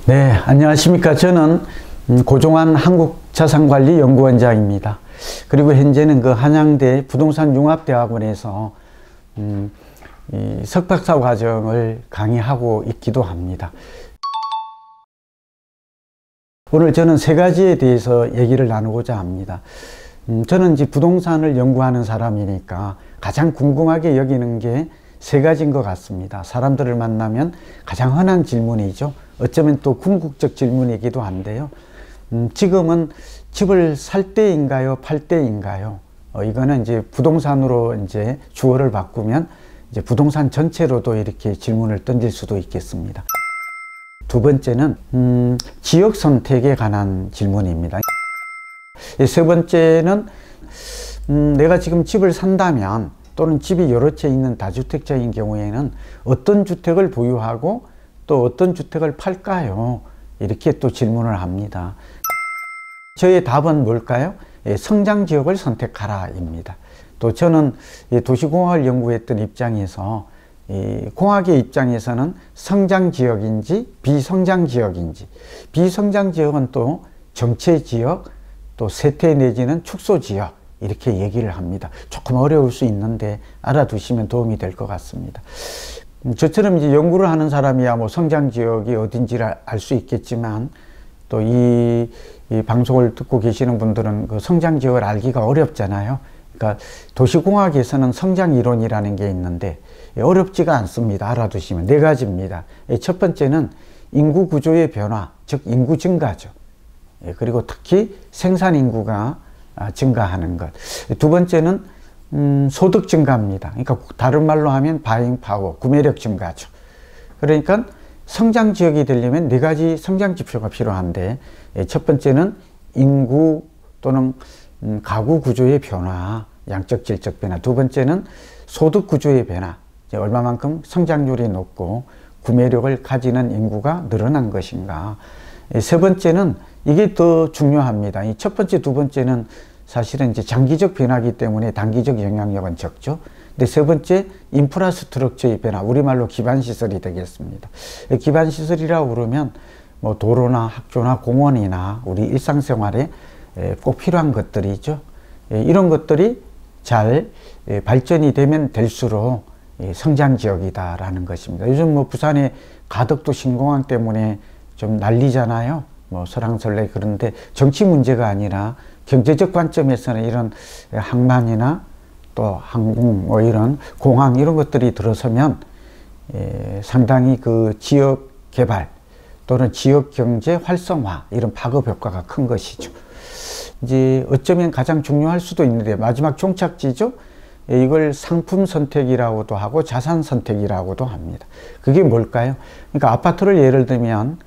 네, 안녕하십니까. 저는 고종환 한국자산관리연구원장입니다. 그리고 현재는 그 한양대 부동산융합대학원에서 이 석박사 과정을 강의하고 있기도 합니다. 오늘 저는 세 가지에 대해서 얘기를 나누고자 합니다. 저는 이제 부동산을 연구하는 사람이니까 가장 궁금하게 여기는 게 세 가지인 것 같습니다. 사람들을 만나면 가장 흔한 질문이죠. 어쩌면 또 궁극적 질문이기도 한데요. 지금은 집을 살 때인가요? 팔 때인가요? 이거는 이제 부동산으로 이제 주어를 바꾸면 이제 부동산 전체로도 이렇게 질문을 던질 수도 있겠습니다. 두 번째는 지역 선택에 관한 질문입니다. 세 번째는 내가 지금 집을 산다면 또는 집이 여러 채 있는 다주택자인 경우에는 어떤 주택을 보유하고 또 어떤 주택을 팔까요? 이렇게 또 질문을 합니다. 저의 답은 뭘까요? 성장지역을 선택하라 입니다. 또 저는 도시공학을 연구했던 입장에서 공학의 입장에서는 성장지역인지 비성장지역인지, 비성장지역은 또 정체지역, 또 쇠퇴 내지는 축소지역 이렇게 얘기를 합니다. 조금 어려울 수 있는데 알아두시면 도움이 될 것 같습니다. 저처럼 이제 연구를 하는 사람이야 뭐 성장지역이 어딘지를 알 수 있겠지만 또 이 방송을 듣고 계시는 분들은 그 성장지역을 알기가 어렵잖아요. 그러니까 도시공학에서는 성장이론이라는 게 있는데 어렵지가 않습니다. 알아두시면 네 가지입니다. 첫 번째는 인구 구조의 변화, 즉 인구 증가죠. 그리고 특히 생산인구가 증가하는 것. 두 번째는 소득 증가입니다. 그러니까 다른 말로 하면 바잉 파워, 구매력 증가죠. 그러니까 성장 지역이 되려면 네 가지 성장 지표가 필요한데 첫 번째는 인구 또는 가구 구조의 변화, 양적 질적 변화. 두 번째는 소득 구조의 변화, 얼마만큼 성장률이 높고 구매력을 가지는 인구가 늘어난 것인가. 세 번째는 이게 더 중요합니다. 이 첫 번째, 두 번째는 사실은 이제 장기적 변화이기 때문에 단기적 영향력은 적죠. 근데 세 번째, 인프라스트럭처의 변화, 우리말로 기반시설이 되겠습니다. 기반시설이라고 그러면 뭐 도로나 학교나 공원이나 우리 일상생활에 꼭 필요한 것들이죠. 이런 것들이 잘 발전이 되면 될수록 성장지역이다라는 것입니다. 요즘 뭐 부산의 가덕도 신공항 때문에 좀 난리잖아요. 뭐 설왕설래. 그런데 정치 문제가 아니라 경제적 관점에서는 이런 항만이나 또 항공 뭐 이런 공항 이런 것들이 들어서면 상당히 그 지역 개발 또는 지역 경제 활성화 이런 파급 효과가 큰 것이죠. 이제 어쩌면 가장 중요할 수도 있는데 마지막 종착지죠. 이걸 상품 선택이라고도 하고 자산 선택이라고도 합니다. 그게 뭘까요? 그러니까 아파트를 예를 들면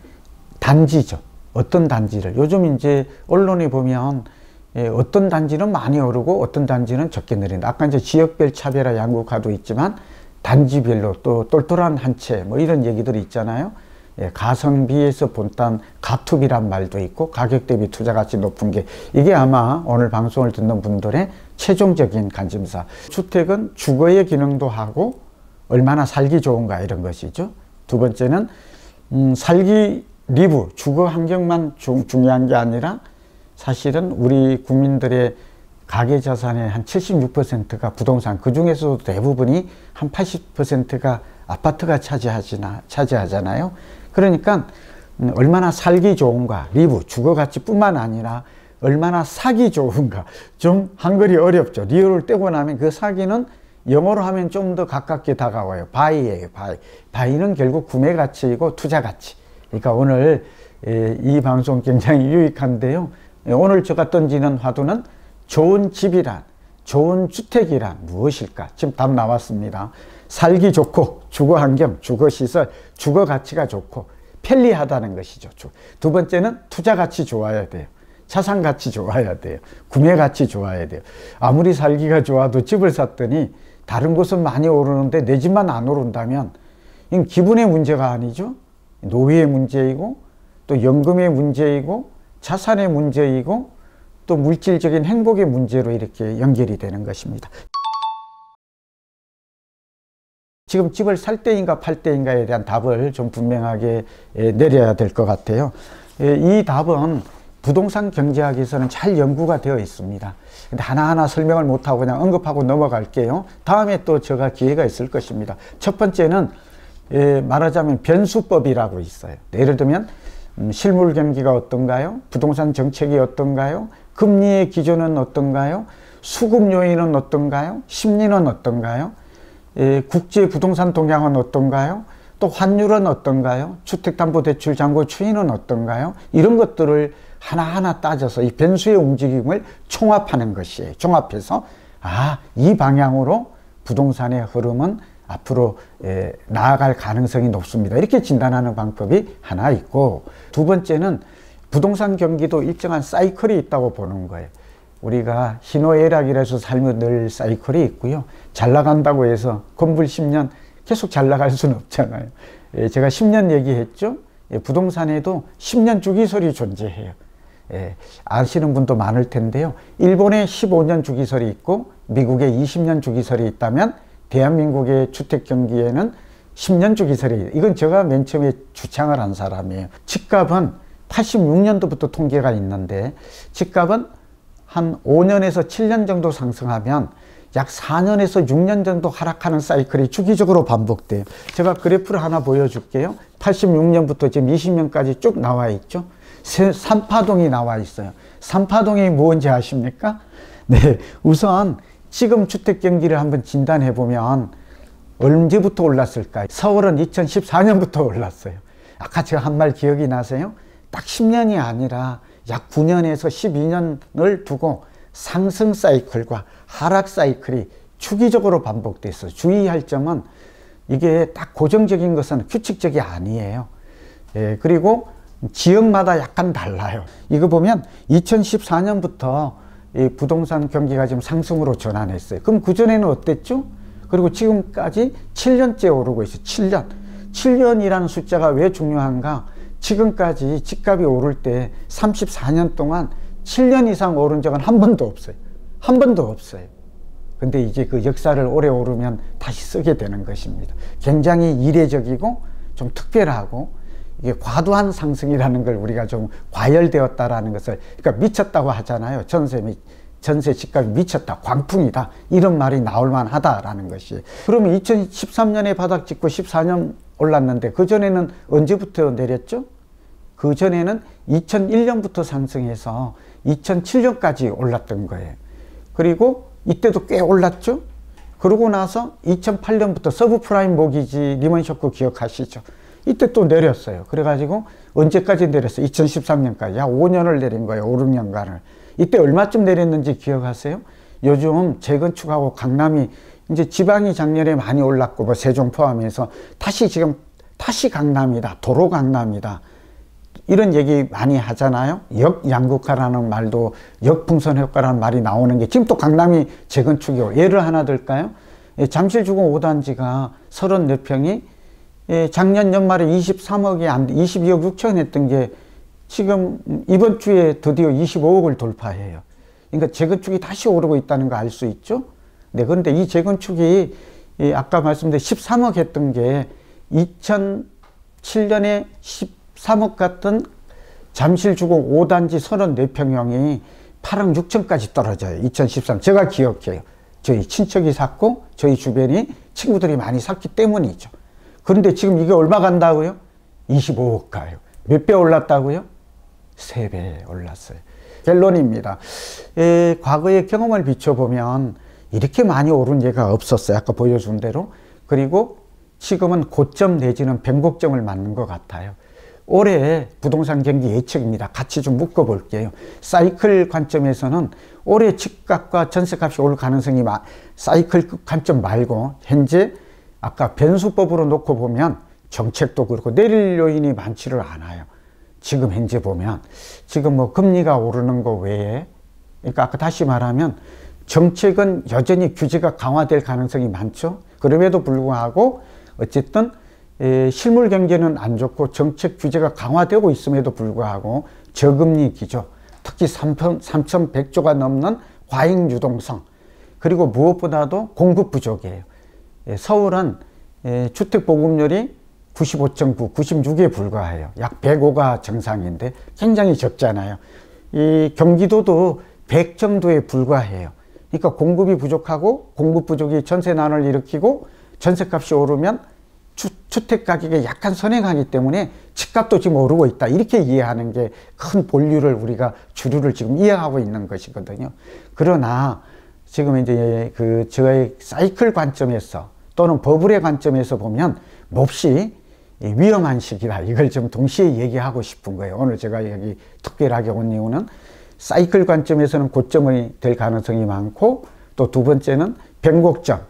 단지죠. 어떤 단지를 요즘 이제 언론에 보면 어떤 단지는 많이 오르고 어떤 단지는 적게 내린다. 아까 이제 지역별 차별화 양극화도 있지만 단지별로 또 똘똘한 한 채 뭐 이런 얘기들이 있잖아요. 가성비에서 본딴 가투비란 말도 있고 가격 대비 투자 가치 높은 게 이게 아마 오늘 방송을 듣는 분들의 최종적인 관심사. 주택은 주거의 기능도 하고 얼마나 살기 좋은가 이런 것이죠. 두 번째는 살기 리브, 주거 환경만 중요한 게 아니라 사실은 우리 국민들의 가계 자산의 한 76%가 부동산, 그 중에서도 대부분이 한 80%가 아파트가 차지하잖아요. 그러니까 얼마나 살기 좋은가, 리브, 주거 가치뿐만 아니라 얼마나 사기 좋은가, 좀 한글이 어렵죠. 리얼을 떼고 나면 그 사기는 영어로 하면 좀 더 가깝게 다가와요. 바이예요, 바이. 바이는 결국 구매 가치이고 투자 가치. 그러니까 오늘 이 방송 굉장히 유익한데요. 오늘 제가 던지는 화두는 좋은 집이란, 좋은 주택이란 무엇일까? 지금 답 나왔습니다. 살기 좋고, 주거 환경, 주거 시설, 주거 가치가 좋고, 편리하다는 것이죠. 두 번째는 투자 가치 좋아야 돼요. 자산 가치 좋아야 돼요. 구매 가치 좋아야 돼요. 아무리 살기가 좋아도 집을 샀더니 다른 곳은 많이 오르는데 내 집만 안 오른다면 이건 기분의 문제가 아니죠. 노후의 문제이고 또 연금의 문제이고 자산의 문제이고 또 물질적인 행복의 문제로 이렇게 연결이 되는 것입니다. 지금 집을 살 때인가 팔 때인가에 대한 답을 좀 분명하게 내려야 될 것 같아요. 이 답은 부동산 경제학에서는 잘 연구가 되어 있습니다. 근데 하나하나 설명을 못하고 그냥 언급하고 넘어갈게요. 다음에 또 제가 기회가 있을 것입니다. 첫 번째는 말하자면 변수법이라고 있어요. 예를 들면 실물 경기가 어떤가요? 부동산 정책이 어떤가요? 금리의 기준은 어떤가요? 수급 요인은 어떤가요? 심리는 어떤가요? 국제 부동산 동향은 어떤가요? 또 환율은 어떤가요? 주택담보대출 잔고 추이는 어떤가요? 이런 것들을 하나하나 따져서 이 변수의 움직임을 총합하는 것이에요. 종합해서 이 방향으로 부동산의 흐름은 앞으로 나아갈 가능성이 높습니다. 이렇게 진단하는 방법이 하나 있고, 두 번째는 부동산 경기도 일정한 사이클이 있다고 보는 거예요. 우리가 희노애락이라서 살면 늘 사이클이 있고요. 잘 나간다고 해서 건불 10년 계속 잘 나갈 수는 없잖아요. 제가 10년 얘기했죠. 부동산에도 10년 주기설이 존재해요. 아시는 분도 많을 텐데요. 일본에 15년 주기설이 있고 미국에 20년 주기설이 있다면 대한민국의 주택 경기에는 10년 주기설이, 이건 제가 맨 처음에 주창을 한 사람이에요. 집값은 86년도부터 통계가 있는데 집값은 한 5년에서 7년 정도 상승하면 약 4년에서 6년 정도 하락하는 사이클이 주기적으로 반복돼요. 제가 그래프를 하나 보여줄게요. 86년부터 지금 20년까지 쭉 나와 있죠. 3파동이 나와 있어요. 3파동이 뭔지 아십니까? 네, 우선 지금 주택 경기를 한번 진단해 보면 언제부터 올랐을까요? 서울은 2014년부터 올랐어요. 아까 제가 한 말 기억이 나세요? 딱 10년이 아니라 약 9년에서 12년을 두고 상승 사이클과 하락 사이클이 주기적으로 반복됐어요. 주의할 점은 이게 딱 고정적인 것은 규칙적이 아니에요. 그리고 지역마다 약간 달라요. 이거 보면 2014년부터 이 부동산 경기가 지금 상승으로 전환했어요. 그럼 그전에는 어땠죠? 그리고 지금까지 7년째 오르고 있어요. 7년. 7년이라는 숫자가 왜 중요한가? 지금까지 집값이 오를 때 34년 동안 7년 이상 오른 적은 한 번도 없어요. 한 번도 없어요. 근데 이제 그 역사를 오래 오르면 다시 쓰게 되는 것입니다. 굉장히 이례적이고 좀 특별하고, 이게 과도한 상승이라는 걸 우리가 좀 과열되었다라는 것을, 그러니까 미쳤다고 하잖아요. 전세 집값이 미쳤다, 광풍이다, 이런 말이 나올 만하다라는 것이. 그러면 2013년에 바닥 찍고 14년 올랐는데 그 전에는 언제부터 내렸죠? 그 전에는 2001년부터 상승해서 2007년까지 올랐던 거예요. 그리고 이때도 꽤 올랐죠? 그러고 나서 2008년부터 서브프라임 모기지 리먼 쇼크 기억하시죠? 이때 또 내렸어요. 그래가지고 언제까지 내렸어요? 2013년까지. 약 5년을 내린 거예요. 5, 6년간을. 이때 얼마쯤 내렸는지 기억하세요? 요즘 재건축하고 강남이 이제 지방이 작년에 많이 올랐고, 뭐 세종 포함해서 다시 강남이다, 도로 강남이다, 이런 얘기 많이 하잖아요. 역양극화라는 말도, 역풍선 효과라는 말이 나오는 게 지금 또 강남이 재건축이고. 예를 하나 들까요? 잠실주공 5단지가 34 평이 작년 연말에 23억이 안 돼, 22억 6천 했던 게 지금 이번 주에 드디어 25억을 돌파해요. 그러니까 재건축이 다시 오르고 있다는 거 알 수 있죠? 네, 그런데 이 재건축이 아까 말씀드린 13억 했던 게 2007년에 13억 같은 잠실주공 5단지 34평형이 8억 6천까지 떨어져요. 2013. 제가 기억해요. 저희 친척이 샀고 저희 주변이 친구들이 많이 샀기 때문이죠. 그런데 지금 이게 얼마 간다고요? 25억 가요. 몇 배 올랐다고요? 3배 올랐어요. 결론입니다. 과거의 경험을 비춰보면 이렇게 많이 오른 예가 없었어요. 아까 보여준 대로. 그리고 지금은 고점 내지는 변곡점을 맞는 것 같아요. 올해 부동산 경기 예측입니다. 같이 좀 묶어볼게요. 사이클 관점에서는 올해 집값과 전세값이 올 가능성이 사이클 관점 말고 현재 아까 변수법으로 놓고 보면 정책도 그렇고 내릴 요인이 많지를 않아요. 지금 현재 보면 지금 뭐 금리가 오르는 거 외에, 그러니까 아까 다시 말하면 정책은 여전히 규제가 강화될 가능성이 많죠. 그럼에도 불구하고 어쨌든 실물 경제는 안 좋고 정책 규제가 강화되고 있음에도 불구하고 저금리 기조, 특히 3,100조가 넘는 과잉 유동성, 그리고 무엇보다도 공급 부족이에요. 서울은 주택 보급률이 95.9, 96에 불과해요. 약 105가 정상인데 굉장히 적잖아요. 이 경기도도 100 정도에 불과해요. 그러니까 공급이 부족하고 공급 부족이 전세난을 일으키고 전세값이 오르면 주택 가격에 약간 선행하기 때문에 집값도 지금 오르고 있다. 이렇게 이해하는 게 큰 본류를 우리가 주류를 지금 이해하고 있는 것이거든요. 그러나 지금 이제 저의 사이클 관점에서 또는 버블의 관점에서 보면 몹시 위험한 시기다. 이걸 좀 동시에 얘기하고 싶은 거예요. 오늘 제가 여기 특별하게 온 이유는 사이클 관점에서는 고점이 될 가능성이 많고 또 두 번째는 변곡점.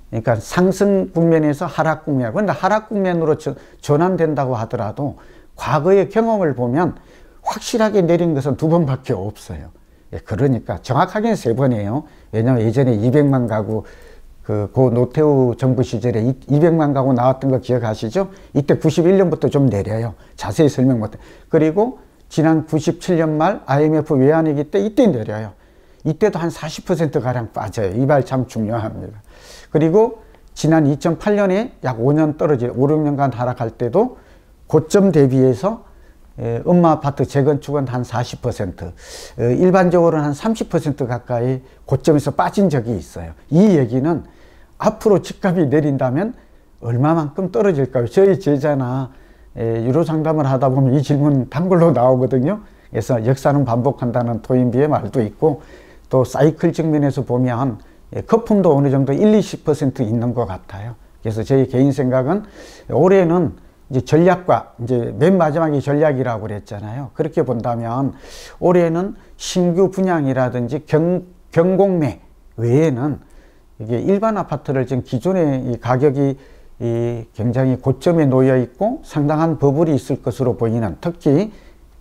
그러니까 상승 국면에서 하락 국면. 그런데 하락 국면으로 전환된다고 하더라도 과거의 경험을 보면 확실하게 내린 것은 2번밖에 없어요. 그러니까 정확하게는 3번이에요. 왜냐하면 예전에 200만 가구 고 노태우 정부 시절에 200만 가구 나왔던 거 기억하시죠? 이때 91년부터 좀 내려요. 자세히 설명 못해. 그리고 지난 97년 말 IMF 외환위기 때 이때 내려요. 이때도 한 40%가량 빠져요. 이 말 참 중요합니다. 그리고 지난 2008년에 약 5년 떨어질 5, 6년간 하락할 때도 고점 대비해서 음마아파트 재건축은 한 40%, 일반적으로는 한 30% 가까이 고점에서 빠진 적이 있어요. 이 얘기는 앞으로 집값이 내린다면 얼마만큼 떨어질까요? 저희 제자나 유로 상담을 하다 보면 이 질문 단골로 나오거든요. 그래서 역사는 반복한다는 토인비의 말도 있고 또 사이클 측면에서 보면 거품도 어느 정도 20% 있는 것 같아요. 그래서 저희 개인 생각은 올해는 이제 전략과 이제 맨 마지막에 전략이라고 그랬잖아요. 그렇게 본다면 올해는 신규 분양이라든지 경공매 외에는 이게 일반 아파트를 지금 기존에 이 가격이 굉장히 고점에 놓여 있고 상당한 버블이 있을 것으로 보이는 특히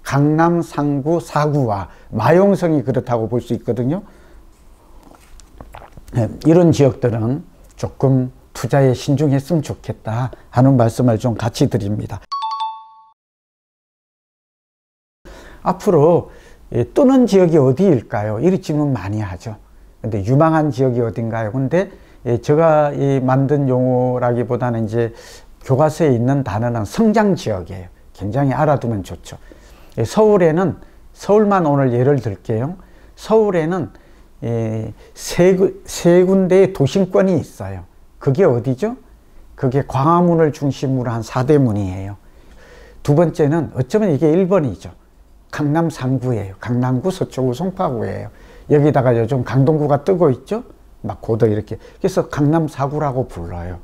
강남 상구 4구와 마용성이 그렇다고 볼 수 있거든요. 이런 지역들은 조금 투자에 신중했으면 좋겠다 하는 말씀을 좀 같이 드립니다. 앞으로 뜨는 지역이 어디일까요? 이런 질문 많이 하죠. 근데 유망한 지역이 어딘가요? 근데 제가 만든 용어라기보다는 이제 교과서에 있는 단어는 성장 지역이에요. 굉장히 알아두면 좋죠. 서울에는, 서울만 오늘 예를 들게요. 서울에는 세 군데의 도심권이 있어요. 그게 어디죠? 그게 광화문을 중심으로 한 4대문이에요. 두 번째는 어쩌면 이게 1번이죠. 강남 3구예요. 강남구, 서초구, 송파구예요. 여기다가 요즘 강동구가 뜨고 있죠. 막 고도 이렇게. 그래서 강남 4구라고 불러요.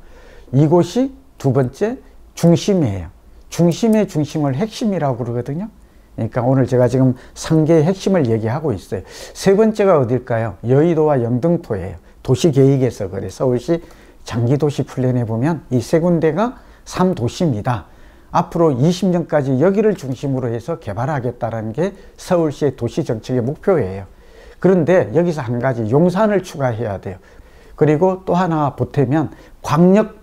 이곳이 두 번째 중심이에요. 중심의 중심을 핵심이라고 그러거든요. 그러니까 오늘 제가 지금 3개의 핵심을 얘기하고 있어요. 세 번째가 어딜까요? 여의도와 영등포예요. 도시계획에서 그래. 서울시 장기도시 플랜에 보면 이 세 군데가 3도시입니다. 앞으로 20년까지 여기를 중심으로 해서 개발하겠다는 게 서울시의 도시정책의 목표예요. 그런데 여기서 한 가지 용산을 추가해야 돼요. 그리고 또 하나 보태면 광역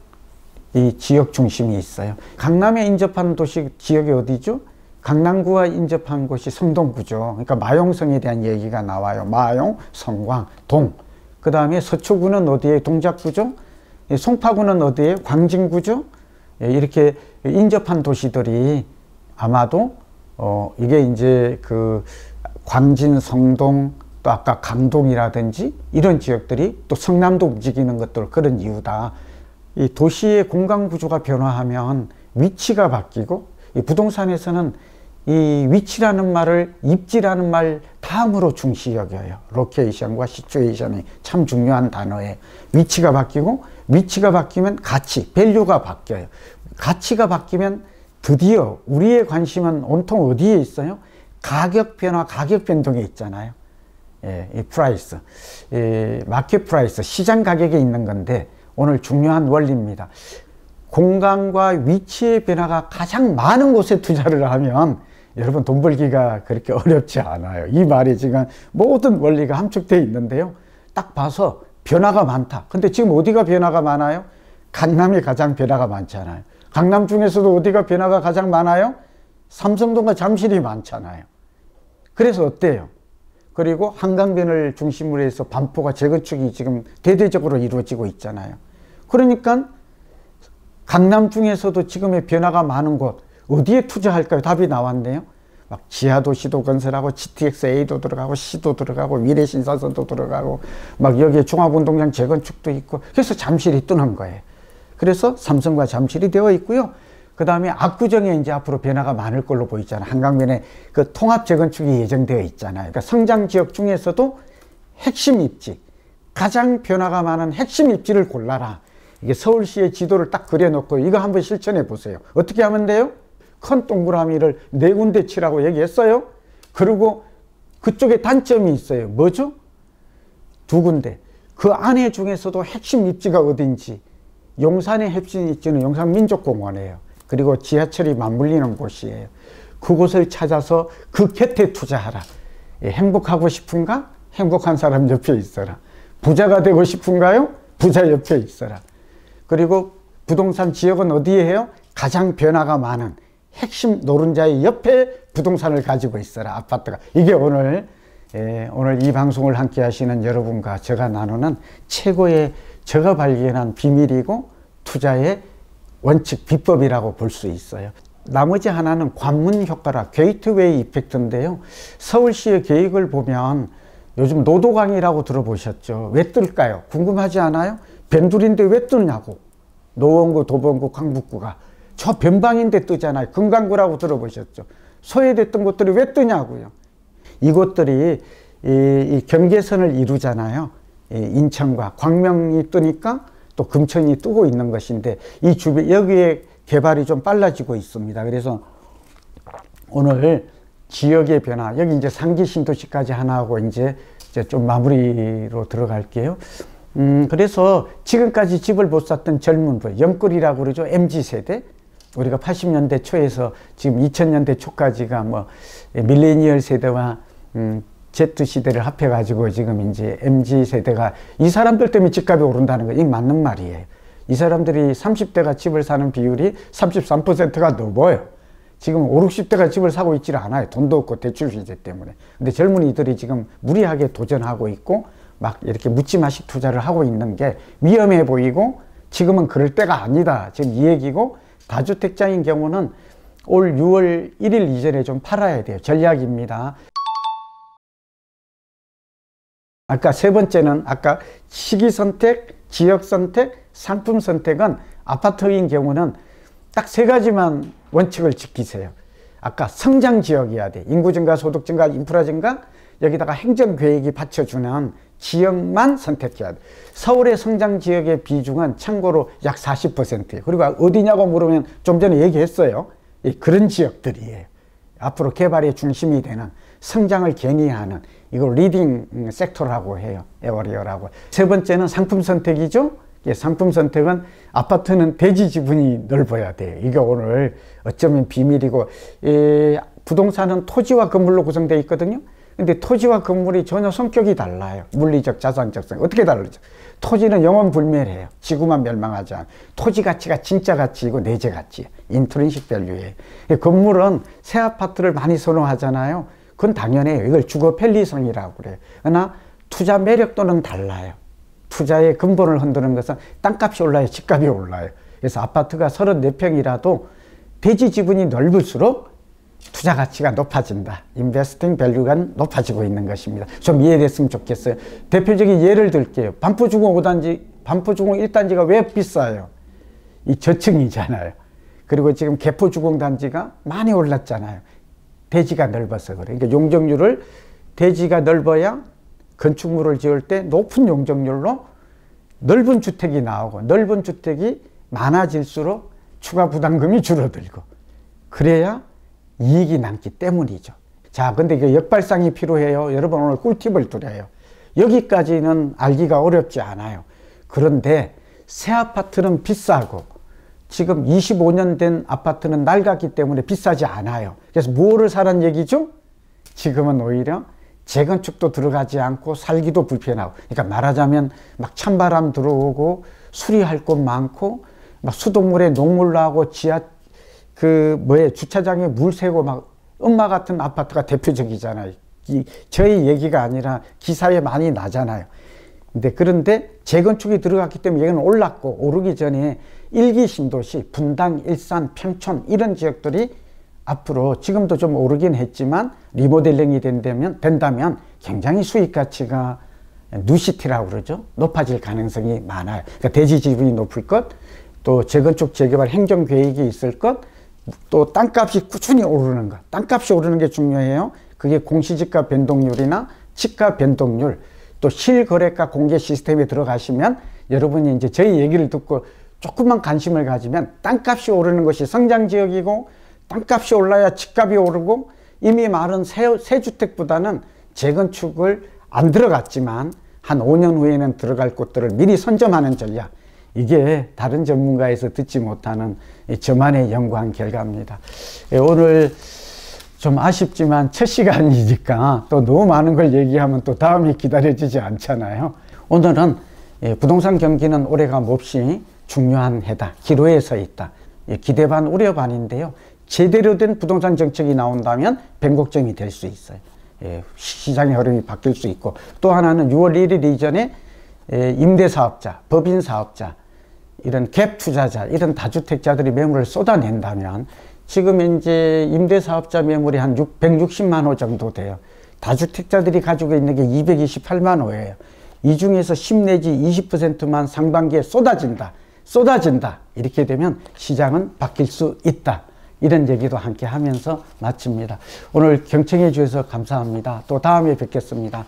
이 지역 중심이 있어요. 강남에 인접한 도시 지역이 어디죠? 강남구와 인접한 곳이 성동구죠. 그러니까 마용성에 대한 얘기가 나와요. 마용, 성광, 동. 그 다음에 서초구는 어디에? 동작구죠. 송파구는 어디에? 광진구죠. 이렇게 인접한 도시들이 아마도 이게 이제 그 광진, 성동, 또 아까 강동이라든지 이런 지역들이 또 성남도 움직이는 것들 그런 이유다. 이 도시의 공간 구조가 변화하면 위치가 바뀌고 이 부동산에서는 이 위치라는 말을 입지라는 말 다음으로 중시 여겨요. 로케이션과 시츄에이션이 참 중요한 단어예요. 위치가 바뀌고 위치가 바뀌면 가치, 밸류가 바뀌어요. 가치가 바뀌면 드디어 우리의 관심은 온통 어디에 있어요? 가격 변화, 가격 변동에 있잖아요. 이 프라이스, 마켓 프라이스, 시장 가격에 있는 건데 오늘 중요한 원리입니다. 공간과 위치의 변화가 가장 많은 곳에 투자를 하면 여러분 돈 벌기가 그렇게 어렵지 않아요. 이 말이 지금 모든 원리가 함축되어 있는데요. 딱 봐서 변화가 많다. 근데 지금 어디가 변화가 많아요? 강남이 가장 변화가 많잖아요. 강남 중에서도 어디가 변화가 가장 많아요? 삼성동과 잠실이 많잖아요. 그래서 어때요? 그리고 한강변을 중심으로 해서 반포가 재건축이 지금 대대적으로 이루어지고 있잖아요. 그러니까 강남 중에서도 지금의 변화가 많은 곳 어디에 투자할까요? 답이 나왔네요. 막 지하도시도 건설하고 GTX-A도 들어가고 C도 들어가고 미래신사선도 들어가고 막 여기에 종합운동장 재건축도 있고 그래서 잠실이 뜨는 거예요. 그래서 삼성과 잠실이 되어 있고요. 그 다음에 압구정에 이제 앞으로 변화가 많을 걸로 보이잖아요. 한강변에 그 통합 재건축이 예정되어 있잖아요. 그러니까 성장 지역 중에서도 핵심 입지, 가장 변화가 많은 핵심 입지를 골라라. 이게 서울시의 지도를 딱 그려놓고 이거 한번 실천해 보세요. 어떻게 하면 돼요? 큰 동그라미를 4군데 치라고 얘기했어요. 그리고 그쪽에 단점이 있어요. 뭐죠? 2군데. 그 안에 중에서도 핵심 입지가 어딘지. 용산의 핵심 입지는 용산민족공원이에요. 그리고 지하철이 맞물리는 곳이에요. 그곳을 찾아서 그 곁에 투자하라. 행복하고 싶은가? 행복한 사람 옆에 있어라. 부자가 되고 싶은가요? 부자 옆에 있어라. 그리고 부동산 지역은 어디에 해요? 가장 변화가 많은 핵심 노른자의 옆에 부동산을 가지고 있어라. 아파트가. 이게 오늘 이 방송을 함께 하시는 여러분과 제가 나누는 최고의 제가 발견한 비밀이고 투자의 원칙 비법이라고 볼 수 있어요. 나머지 하나는 관문 효과라 게이트웨이 이펙트인데요. 서울시의 계획을 보면 요즘 노도강이라고 들어보셨죠? 왜 뜰까요? 궁금하지 않아요? 변두리인데 왜 뜨냐고. 노원구, 도봉구, 강북구가 저 변방인데 뜨잖아요. 금강구라고 들어보셨죠? 소외됐던 곳들이 왜 뜨냐고요. 이곳들이 이 경계선을 이루잖아요. 인천과 광명이 뜨니까 또 금천이 뜨고 있는 것인데 이 주변 여기에 개발이 좀 빨라지고 있습니다. 그래서 오늘 지역의 변화, 여기 이제 상기 신도시까지 하나 하고 이제 좀 마무리로 들어갈게요. 그래서 지금까지 집을 못 샀던 젊은 분, 영끌이라고 그러죠. MZ세대. 우리가 80년대 초에서 지금 2000년대 초까지가 뭐 밀레니얼 세대와 Z시대를 합해가지고 지금 이제 MZ세대가 이 사람들 때문에 집값이 오른다는 거, 이게 맞는 말이에요. 이 사람들이 30대가 집을 사는 비율이 33%가 넘어요. 지금 5, 60대가 집을 사고 있지를 않아요. 돈도 없고 대출 규제 때문에. 근데 젊은이들이 지금 무리하게 도전하고 있고 막 이렇게 묻지마식 투자를 하고 있는 게 위험해 보이고 지금은 그럴 때가 아니다. 지금 이 얘기고 다주택자인 경우는 올 6월 1일 이전에 좀 팔아야 돼요. 전략입니다. 아까 세 번째는 아까 시기 선택, 지역 선택, 상품 선택은 아파트인 경우는 딱 3가지만 원칙을 지키세요. 아까 성장 지역이어야 돼. 인구 증가, 소득 증가, 인프라 증가, 여기다가 행정 계획이 받쳐주는 지역만 선택해야 돼. 서울의 성장 지역의 비중은 참고로 약 40%예요. 그리고 어디냐고 물으면 좀 전에 얘기했어요. 그런 지역들이에요. 앞으로 개발의 중심이 되는 성장을 견인하는 이걸 리딩 섹터라고 해요. 에어리어라고. 세 번째는 상품 선택이죠. 상품 선택은 아파트는 대지 지분이 넓어야 돼요. 이게 오늘 어쩌면 비밀이고, 부동산은 토지와 건물로 구성되어 있거든요. 근데 토지와 건물이 전혀 성격이 달라요. 물리적, 자산적 성. 어떻게 다르죠? 토지는 영원 불멸해요. 지구만 멸망하지 않아요. 토지 가치가 진짜 가치이고 내재 가치예요. 인트린식 밸류예요. 건물은 새 아파트를 많이 선호하잖아요. 그건 당연해요. 이걸 주거 편리성이라고 그래요. 그러나 투자 매력도는 달라요. 투자의 근본을 흔드는 것은 땅값이 올라요, 집값이 올라요. 그래서 아파트가 34평이라도 대지 지분이 넓을수록 투자 가치가 높아진다. 인베스팅 밸류가 높아지고 있는 것입니다. 좀 이해됐으면 좋겠어요. 대표적인 예를 들게요. 반포주공 5단지, 반포주공 1단지가 왜 비싸요? 이 저층이잖아요. 그리고 지금 개포주공 단지가 많이 올랐잖아요. 대지가 넓어서 그래요. 그러니까 용적률을, 대지가 넓어야 건축물을 지을 때 높은 용적률로 넓은 주택이 나오고, 넓은 주택이 많아질수록 추가 부담금이 줄어들고, 그래야 이익이 남기 때문이죠. 자, 근데 이게 역발상이 필요해요. 여러분 오늘 꿀팁을 드려요. 여기까지는 알기가 어렵지 않아요. 그런데 새 아파트는 비싸고 지금 25년 된 아파트는 낡았기 때문에 비싸지 않아요. 그래서 뭐를 사란 얘기죠? 지금은 오히려 재건축도 들어가지 않고 살기도 불편하고, 그러니까 말하자면 막 찬바람 들어오고 수리할 곳 많고 막 수돗물에 녹물 나고 주차장에 물 새고 막 엄마 같은 아파트가 대표적이잖아요. 저희 얘기가 아니라 기사에 많이 나잖아요. 그런데 재건축이 들어갔기 때문에 여기는 올랐고, 오르기 전에 1기 신도시, 분당, 일산, 평촌 이런 지역들이 앞으로 지금도 좀 오르긴 했지만 리모델링이 된다면 굉장히 수익 가치가 뉴시티라고 그러죠. 높아질 가능성이 많아요. 그러니까 대지 지분이 높을 것, 또 재건축 재개발 행정 계획이 있을 것, 또 땅값이 꾸준히 오르는 것. 땅값이 오르는 게 중요해요. 그게 공시지가 변동률이나 지가 변동률, 또 실거래가 공개 시스템에 들어가시면 여러분이 이제 저희 얘기를 듣고 조금만 관심을 가지면 땅값이 오르는 것이 성장지역이고, 땅값이 올라야 집값이 오르고, 이미 말은 새 주택보다는 재건축을 안 들어갔지만 한 5년 후에는 들어갈 곳들을 미리 선점하는 전략. 이게 다른 전문가에서 듣지 못하는 저만의 연구한 결과입니다. 오늘 좀 아쉽지만 첫 시간이니까 또 너무 많은 걸 얘기하면 또 다음이 기다려지지 않잖아요. 오늘은 부동산 경기는 올해가 몹시 중요한 해다. 기로에 서 있다. 기대 반 우려 반인데요. 제대로 된 부동산 정책이 나온다면 변곡점이 될 수 있어요. 시장의 흐름이 바뀔 수 있고, 또 하나는 6월 1일 이전에 임대사업자, 법인사업자, 이런 갭 투자자, 이런 다주택자들이 매물을 쏟아낸다면 지금 이제 임대사업자 매물이 한 160만 호 정도 돼요. 다주택자들이 가지고 있는 게 228만 호예요. 이 중에서 10 내지 20%만 상반기에 쏟아진다. 이렇게 되면 시장은 바뀔 수 있다. 이런 얘기도 함께 하면서 마칩니다. 오늘 경청해 주셔서 감사합니다. 또 다음에 뵙겠습니다.